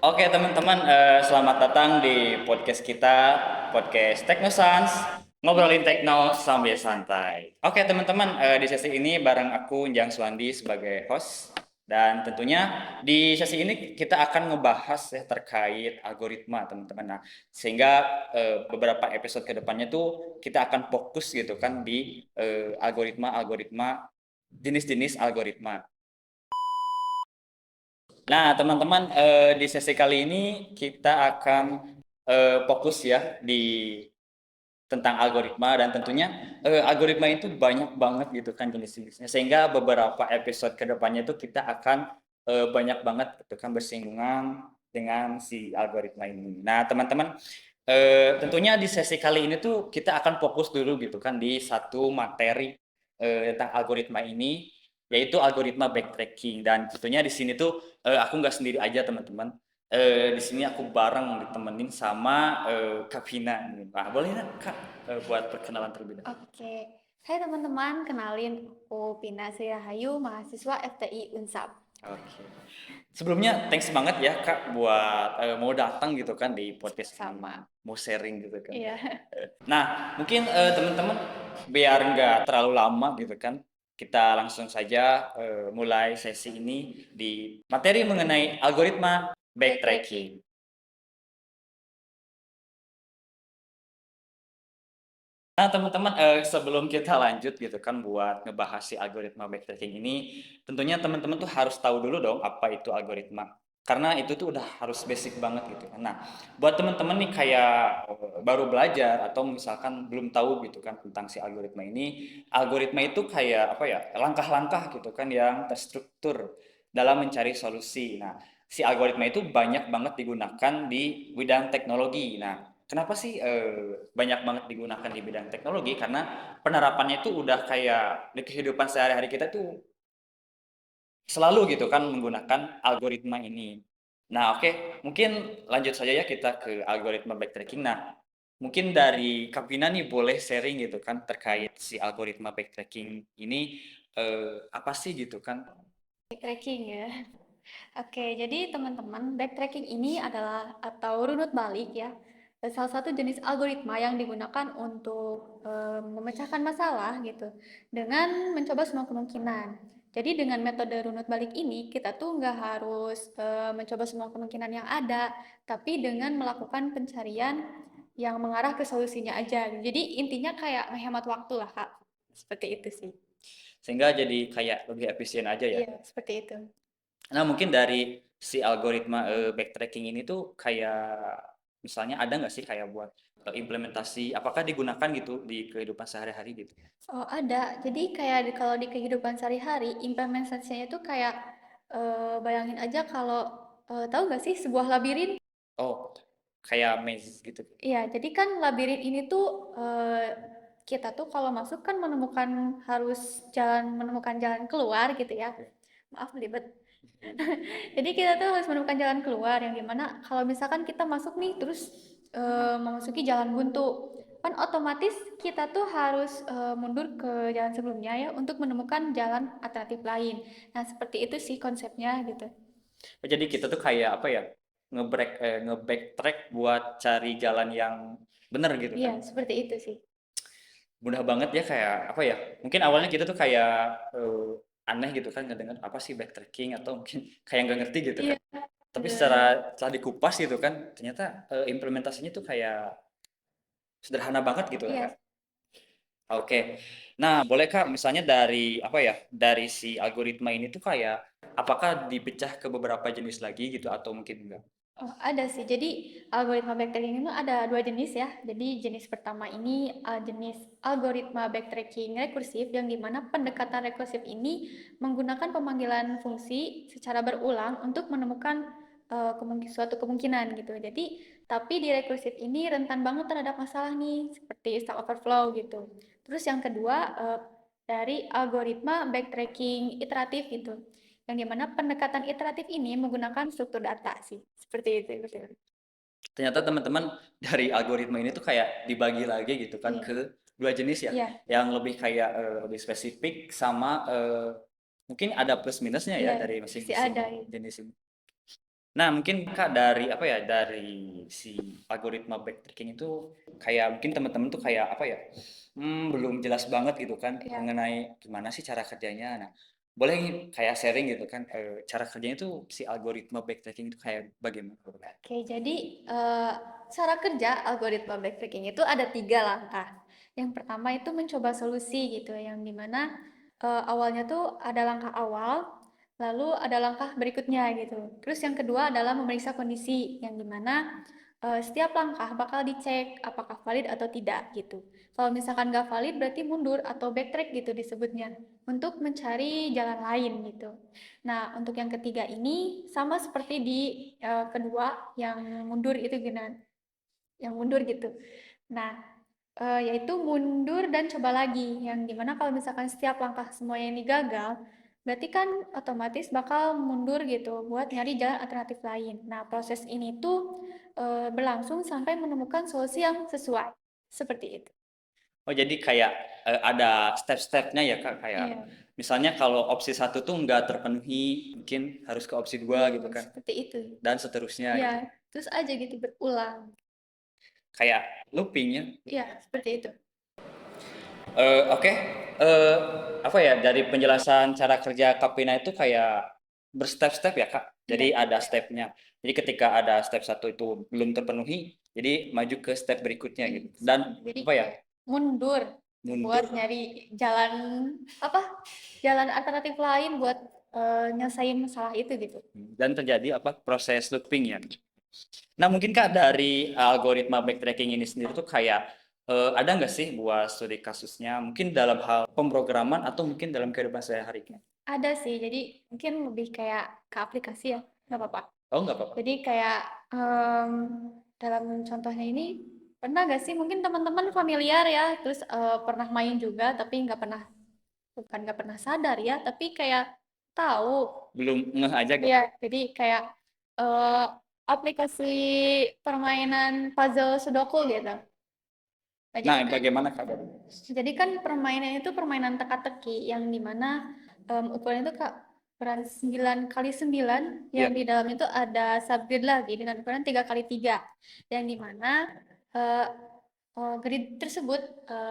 Oke teman-teman, selamat datang di podcast kita, podcast Teknosans, ngobrolin tekno sambil santai. Oke teman-teman, di sesi ini bareng aku Njang Swandi sebagai host. Dan tentunya di sesi ini kita akan ngebahas ya terkait algoritma teman-teman. Nah, sehingga beberapa episode ke depannya tuh kita akan fokus gitu kan di algoritma-algoritma, jenis-jenis algoritma. Nah, teman-teman, di sesi kali ini kita akan fokus ya di tentang algoritma dan tentunya algoritma itu banyak banget gitu kan jenis-jenisnya. Sehingga beberapa episode kedepannya itu kita akan banyak banget gitu kan bersinggungan dengan si algoritma ini. Nah, teman-teman, tentunya di sesi kali ini tuh kita akan fokus dulu gitu kan di satu materi tentang algoritma ini, yaitu algoritma backtracking. Dan tentunya di sini tuh aku nggak sendiri aja teman-teman. Di sini aku bareng ditemenin sama Kak Vina. Nah, boleh nggak Kak buat perkenalan terlebih dahulu? Oke, hai teman-teman, kenalin aku Pina Sri Rahayu, mahasiswa FTI Unsab. Oke. Sebelumnya thanks banget ya Kak buat mau datang gitu kan di podcast ini, Sama. mau sharing gitu kan. Iya. Nah, mungkin teman-teman biar nggak terlalu lama gitu kan, kita langsung saja mulai sesi ini di materi mengenai algoritma backtracking. Backtracking. Nah, teman-teman, sebelum kita lanjut gitu kan buat ngebahas si algoritma backtracking ini, tentunya teman-teman tuh harus tahu dulu dong apa itu algoritma. Karena itu tuh udah harus basic banget gitu kan. Nah, buat teman-teman nih kayak baru belajar atau misalkan belum tahu gitu kan tentang si algoritma ini, algoritma itu kayak apa ya, langkah-langkah gitu kan yang terstruktur dalam mencari solusi. Nah, si algoritma itu banyak banget digunakan di bidang teknologi. Nah, kenapa sih banyak banget digunakan di bidang teknologi? Karena penerapannya itu udah kayak di kehidupan sehari-hari kita tuh selalu gitu kan menggunakan algoritma ini. Nah, oke, mungkin lanjut saja ya kita ke algoritma backtracking. Nah, mungkin dari Kapina nih boleh sharing gitu kan terkait si algoritma backtracking ini apa sih gitu kan? Backtracking ya. Oke, jadi teman-teman, backtracking ini adalah atau runut balik ya, salah satu jenis algoritma yang digunakan untuk memecahkan masalah gitu, dengan mencoba semua kemungkinan. Jadi dengan metode runut balik ini, kita tuh nggak harus mencoba semua kemungkinan yang ada, tapi dengan melakukan pencarian yang mengarah ke solusinya aja. Jadi intinya kayak menghemat waktu lah, Kak. Seperti itu sih. Sehingga jadi kayak lebih efisien aja ya. Iya, seperti itu. Nah, mungkin dari si algoritma backtracking ini tuh kayak misalnya ada nggak sih kayak buat implementasi, apakah digunakan gitu di kehidupan sehari-hari gitu? Oh, ada. Jadi kayak kalau di kehidupan sehari-hari, implementasinya itu kayak bayangin aja kalau tahu nggak sih sebuah labirin? Oh, kayak maze gitu. Iya, jadi kan labirin ini tuh kita tuh kalau masuk kan menemukan jalan keluar gitu ya. Maaf belibet. Jadi kita tuh harus menemukan jalan keluar yang dimana kalau misalkan kita masuk nih terus memasuki jalan buntu, kan otomatis kita tuh harus mundur ke jalan sebelumnya ya untuk menemukan jalan alternatif lain. Nah, seperti itu sih konsepnya gitu. Oh, jadi kita tuh kayak apa ya, nge-backtrack buat cari jalan yang bener gitu Iya, kan? seperti itu sih. Mudah banget ya kayak apa ya? Mungkin awalnya kita tuh kayak aneh gitu kan ngedenger apa sih backtracking atau mungkin kayak nggak ngerti gitu Iya, kan. Tapi bener. setelah dikupas gitu kan, ternyata implementasinya tuh kayak sederhana banget gitu ya Iya. Kak. Oke. Nah, boleh Kak, misalnya dari apa ya, dari si algoritma ini tuh kayak apakah dipecah ke beberapa jenis lagi gitu atau mungkin enggak? Oh, ada sih. Jadi algoritma backtracking itu ada dua jenis ya. Jadi jenis pertama ini jenis algoritma backtracking rekursif yang dimana pendekatan rekursif ini menggunakan pemanggilan fungsi secara berulang untuk menemukan suatu kemungkinan gitu. Jadi tapi di rekursif ini rentan banget terhadap masalah nih seperti Stack Overflow gitu. Terus yang kedua dari algoritma backtracking iteratif gitu yang dimana pendekatan iteratif ini menggunakan struktur data sih. Seperti itu. Betul. Ternyata teman-teman dari algoritma ini tuh kayak dibagi lagi gitu kan Iya, ke dua jenis ya, iya, yang lebih kayak lebih spesifik sama mungkin ada plus minusnya ya iya, dari pasti masing-masing ada. jenis ini. Nah, mungkin Kak dari apa ya, dari si algoritma backtracking itu kayak mungkin teman-teman tuh kayak apa ya, belum jelas banget gitu kan Ya. mengenai gimana sih cara kerjanya. Nah, boleh kayak sharing gitu kan, cara kerjanya itu si algoritma backtracking itu kayak bagaimana? Oke, jadi cara kerja algoritma backtracking itu ada 3 langkah. Yang pertama itu mencoba solusi gitu, yang dimana awalnya tuh ada langkah awal, lalu ada langkah berikutnya gitu. Terus yang kedua adalah memeriksa kondisi, yang dimana setiap langkah bakal dicek apakah valid atau tidak gitu. Kalau misalkan nggak valid berarti mundur atau backtrack gitu disebutnya, untuk mencari jalan lain gitu. Nah, untuk yang ketiga ini sama seperti di kedua yang mundur itu gimana? Yang mundur gitu. Nah, yaitu mundur dan coba lagi. Yang dimana kalau misalkan setiap langkah semuanya ini gagal, berarti kan otomatis bakal mundur gitu buat nyari jalan alternatif lain. Nah, proses ini tuh berlangsung sampai menemukan solusi yang sesuai. Seperti itu. Oh, jadi kayak ada step-stepnya ya Kak, kayak Iya, misalnya kalau opsi satu tuh nggak terpenuhi, mungkin harus ke opsi dua gitu kan, seperti itu. dan seterusnya Iya, gitu. terus aja gitu berulang. Kayak looping ya. Iya, seperti itu. Oke, eh, apa ya, dari penjelasan cara kerja Kapina itu kayak berstep-step ya Kak. Iya, Jadi ada stepnya. Jadi ketika ada step satu itu belum terpenuhi, jadi maju ke step berikutnya gitu. Dan jadi apa ya, kayak mundur buat mundur. nyari jalan apa? Jalan alternatif lain buat nyelesain masalah itu gitu. Dan terjadi apa, proses looping ya. Nah mungkin Kak dari algoritma backtracking ini sendiri tuh kayak ada nggak sih buat studi kasusnya, mungkin dalam hal pemrograman atau mungkin dalam kehidupan sehari-hari? Ada sih, jadi mungkin lebih kayak ke aplikasi ya, nggak apa-apa. Oh nggak apa-apa. Jadi kayak em, dalam contohnya ini pernah gak sih mungkin teman-teman familiar ya, terus pernah main juga tapi nggak pernah, bukan nggak pernah sadar ya, tapi kayak tahu. Belum ngeh aja gitu. Ya, jadi kayak eh, aplikasi permainan puzzle Sudoku gitu. Nah, Nah bagaimana Kak? jadi kan permainan itu permainan teka-teki yang dimana ukurannya itu ukuran 9 kali 9 Iya. yang di dalam itu ada subgrid lagi dengan ukuran 3 kali 3 yang dimana eh, grid tersebut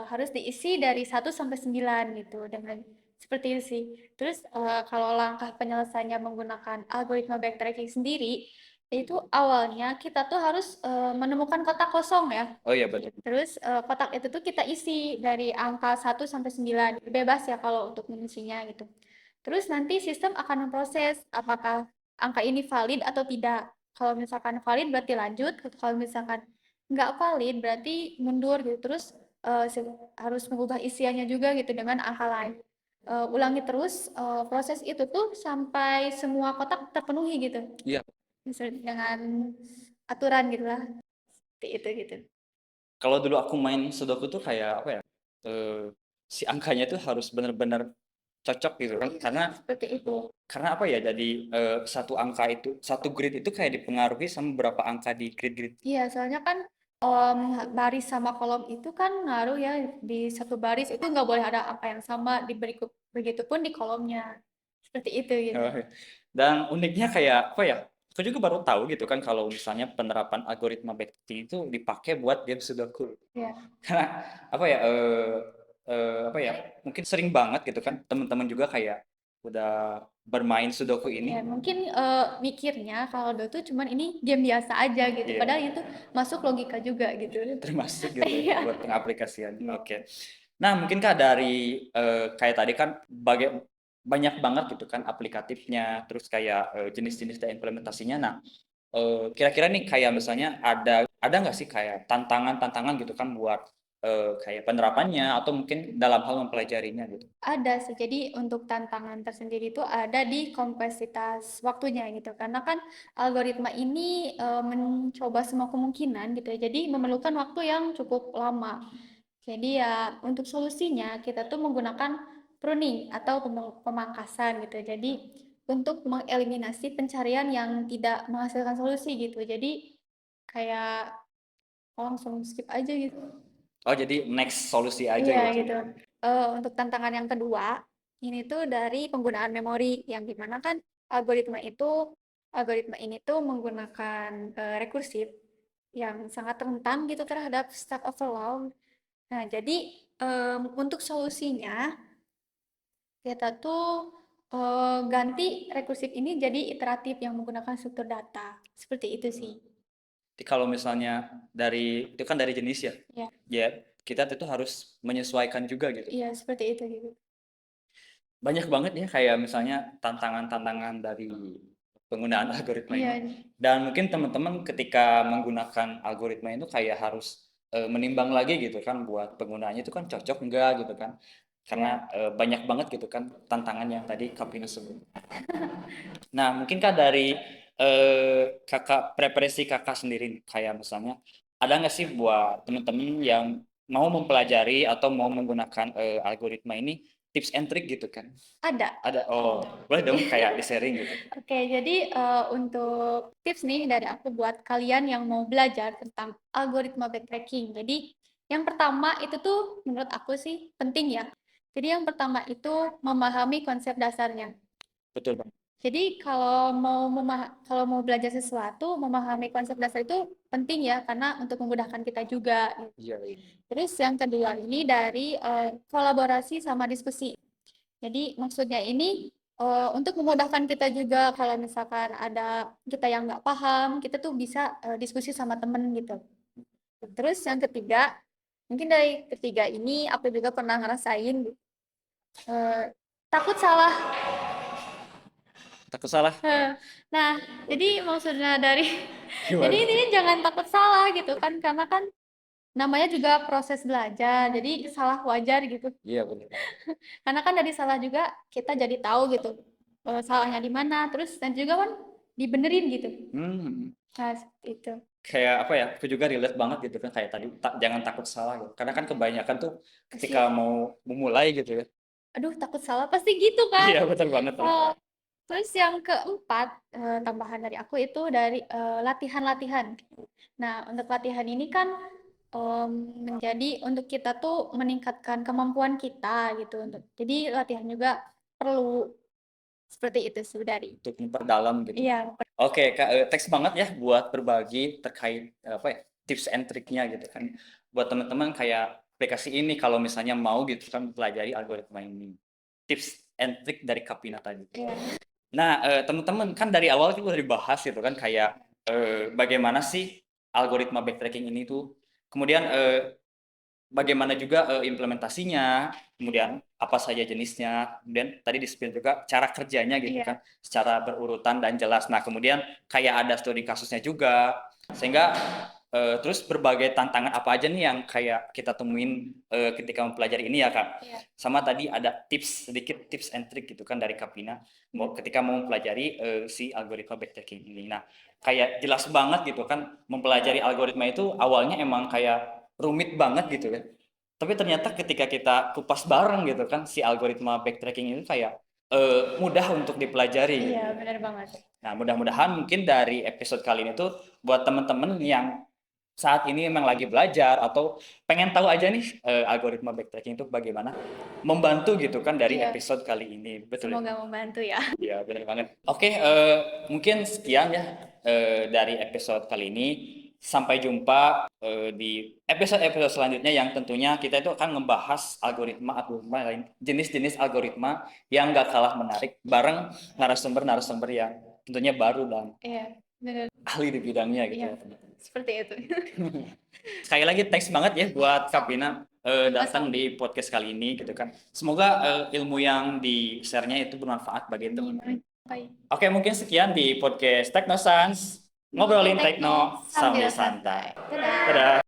harus diisi dari 1 sampai 9 gitu dengan seperti itu sih. Terus kalau langkah penyelesaiannya menggunakan algoritma backtracking sendiri, itu awalnya kita tuh harus menemukan kotak kosong ya. Oh iya betul. Terus kotak itu tuh kita isi dari angka 1 sampai 9. Bebas ya kalau untuk mengisinya gitu. Terus nanti sistem akan memproses apakah angka ini valid atau tidak. Kalau misalkan valid berarti lanjut, kalau misalkan nggak valid berarti mundur gitu. Terus harus mengubah isiannya juga gitu dengan angka lain. Ulangi terus proses itu tuh sampai semua kotak terpenuhi gitu. Iya. Misalnya dengan aturan gitu lah. Seperti itu gitu. Kalau dulu aku main Sudoku tuh kayak apa ya? eh, si angkanya tuh harus benar-benar cocok gitu kan, Seperti itu. karena apa ya, jadi satu angka itu, satu grid itu kayak dipengaruhi sama berapa angka di grid-grid. Iya, soalnya kan em, baris sama kolom itu kan ngaruh ya, di satu baris itu nggak boleh ada angka yang sama, begitupun di kolomnya. Seperti itu gitu. Oh, iya. Dan uniknya kayak apa ya? Aku juga baru tahu gitu kan kalau misalnya penerapan algoritma backtracking itu dipakai buat game Sudoku. Ya. Karena apa ya? Apa ya? Mungkin sering banget gitu kan teman-teman juga kayak udah bermain Sudoku Ya, ini. mungkin mikirnya kalau Dota tuh cuman ini game biasa aja gitu. Iya, Padahal itu masuk logika juga gitu. termasuk gitu ya Iya. buat pengaplikasian. Iya. Oke. Nah, mungkin Kak dari kayak tadi kan banyak banget gitu kan aplikatifnya, terus kayak jenis-jenis dan implementasinya. Nah, kira-kira nih kayak misalnya ada nggak sih kayak tantangan-tantangan gitu kan buat kayak penerapannya atau mungkin dalam hal mempelajarinya gitu. Ada sih. Jadi untuk tantangan tersendiri itu ada di kompleksitas waktunya gitu. Karena kan algoritma ini mencoba semua kemungkinan gitu ya. Jadi memerlukan waktu yang cukup lama. Jadi ya untuk solusinya kita tuh menggunakan pruning atau pemangkasan gitu. Jadi untuk mengeliminasi pencarian yang tidak menghasilkan solusi gitu. Jadi kayak langsung skip aja gitu. Oh, jadi next solusi aja Iya gitu. gitu. Untuk tantangan yang kedua, ini tuh dari penggunaan memori yang dimana kan algoritma itu algoritma ini tuh menggunakan rekursif yang sangat rentan gitu terhadap Stack Overflow. Nah, jadi untuk solusinya kita tuh ganti rekursif ini jadi iteratif yang menggunakan struktur data. Seperti itu sih. Jadi kalau misalnya itu kan dari jenis ya, Ya, ya kita itu harus menyesuaikan juga gitu. iya seperti itu gitu. Banyak banget ya kayak misalnya tantangan-tantangan dari penggunaan algoritma Iya, ini. Dan mungkin teman-teman ketika menggunakan algoritma itu kayak harus menimbang lagi gitu kan buat penggunaannya itu kan cocok enggak gitu kan. iya. Karena banyak banget gitu kan tantangan yang tadi Kapina sebut. Nah, mungkinkah dari kakak preferensi kakak sendiri kayak misalnya ada nggak sih buat teman-teman yang mau mempelajari atau mau menggunakan algoritma ini tips and trick gitu kan? Ada. Ada. Oh, boleh dong kayak di-sharing gitu. Oke, jadi untuk tips nih dari aku buat kalian yang mau belajar tentang algoritma backtracking. Jadi yang pertama itu tuh menurut aku sih penting ya. Jadi yang pertama itu memahami konsep dasarnya. Betul Bang. Jadi kalau mau belajar sesuatu, memahami konsep dasar itu penting ya karena untuk memudahkan kita juga. Iya, iya. Terus yang kedua ini dari kolaborasi sama diskusi. Jadi maksudnya ini untuk memudahkan kita juga kalau misalkan ada kita yang nggak paham, kita tuh bisa diskusi sama temen gitu. Terus yang ketiga, mungkin dari ketiga ini aku juga pernah ngerasain takut salah. Takut salah. Nah, jadi maksudnya dari jadi Gimana? ini jangan takut salah gitu kan karena kan namanya juga proses belajar, jadi salah wajar gitu. Iya benar. Karena kan dari salah juga kita jadi tahu gitu salahnya di mana, terus dan juga kan dibenerin gitu. Hmm. Nah, seperti itu. Kayak apa ya? Aku juga relate banget gitu kan kayak tadi jangan takut salah gitu. Karena kan kebanyakan tuh Pasti, ketika mau memulai gitu ya. aduh takut salah pasti gitu kan. Iya betul banget. Eh, terus yang keempat, tambahan dari aku itu dari latihan-latihan. Nah, untuk latihan ini kan menjadi untuk kita tuh meningkatkan kemampuan kita gitu. Jadi latihan juga perlu seperti itu saudari. Untuk memperdalam gitu. Iya, Oke, Kak, thanks banget ya buat berbagi terkait apa ya, tips and triknya gitu kan. Buat teman-teman kayak aplikasi ini kalau misalnya mau gitu kan pelajari algoritma ini. Tips and trik dari Kapina tadi. iya. Nah, teman-teman kan dari awal kita udah dibahas gitu kan kayak bagaimana sih algoritma backtracking ini tuh. Kemudian bagaimana juga implementasinya, kemudian apa saja jenisnya, kemudian tadi di-spill juga cara kerjanya gitu Iya. kan, secara berurutan dan jelas. Nah, kemudian kayak ada studi kasusnya juga, sehingga terus berbagai tantangan apa aja nih yang kayak kita temuin ketika mempelajari ini ya Kak. Iya. Sama tadi ada sedikit tips and trick gitu kan dari Kapina, ketika mau mempelajari si algoritma backtracking ini. Nah, kayak jelas banget gitu kan, mempelajari algoritma itu awalnya emang kayak rumit banget gitu kan. Tapi ternyata ketika kita kupas bareng gitu kan si algoritma backtracking ini kayak mudah untuk dipelajari gitu. Iya, benar banget. Nah, mudah-mudahan mungkin dari episode kali ini tuh buat teman-teman yang saat ini memang lagi belajar atau pengen tahu aja nih algoritma backtracking itu bagaimana membantu gitu kan dari Iya. episode kali ini. Betul ya? Semoga membantu ya. Iya, benar banget. Oke, mungkin sekian ya dari episode kali ini. Sampai jumpa di episode-episode selanjutnya yang tentunya kita itu akan membahas algoritma lain, jenis-jenis algoritma yang gak kalah menarik bareng narasumber-narasumber yang tentunya baru dan Iya, benar. ahli di bidangnya gitu. Iya, seperti itu. Sekali lagi thanks banget ya buat Kapina datang Sama-sama. di podcast kali ini gitu kan. Semoga ilmu yang di-share-nya itu bermanfaat bagi teman-teman. Baik. Oke, mungkin sekian di podcast Teknosans. Ngobrolin Tekno tekno sambil sambil santai. santai. Dadah. Dadah.